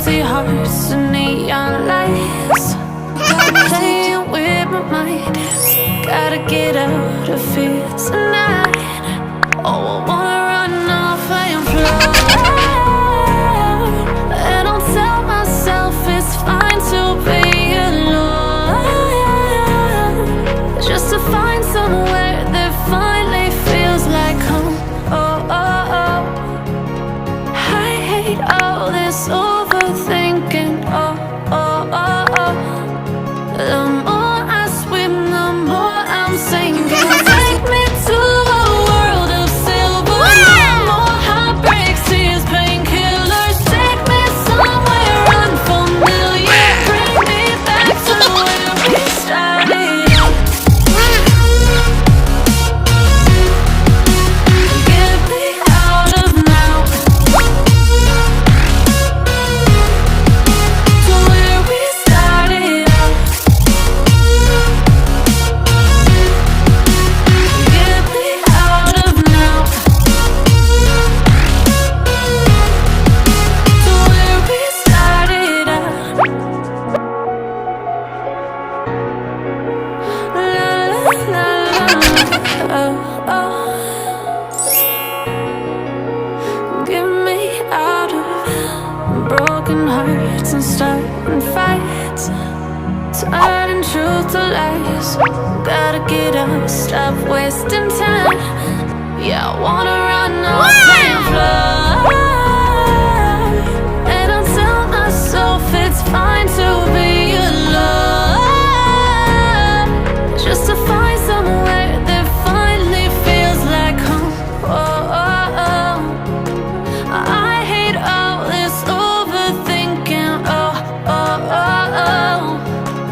empty hearts and neon lights. Playing with my mind, gotta get out of here tonight. Oh, I wanna run off and fly. And I'll tell myself it's fine to be alone, just to find somewhere that finally feels like home. Oh, oh, oh. I hate all this overthinking. Oh, oh, oh, oh. The more I swim, the more I'm sinking. Take me to a world of silver. No more heartbreaks, tears, painkillers. Take me somewhere unfamiliar. Bring me back to where we started. Get me out of now, to where we started. Get me out of now, to where we started. La la la la. Oh, oh. Get me out of broken hearts and starting fights, turning truth to lies. Gotta get up, stop wasting time. Yeah, I wanna run off and fly. And I'll tell myself it's fine to be alone, just to find somewhere that finally feels like home. Oh, oh, oh. I hate all this overthinking. Oh, oh, oh, oh.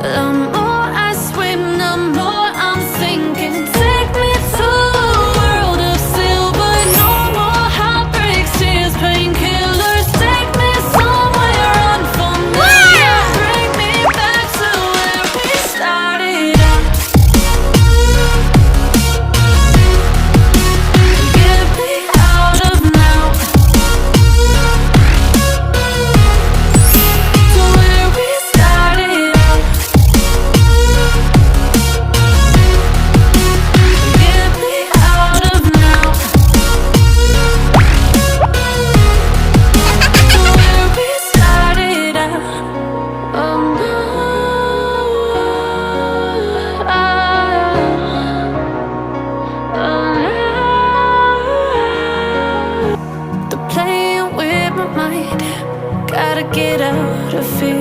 The more I swim, the more I'm sinking. Take me to a world of silver. No more heartbreaks, tears, painkillers. Take me somewhere unfamiliar. Bring me back to where we started. Get me out of now, to where we started. Get me out of now, to where we started. Oh no, they're playing with my mind, gotta get out of here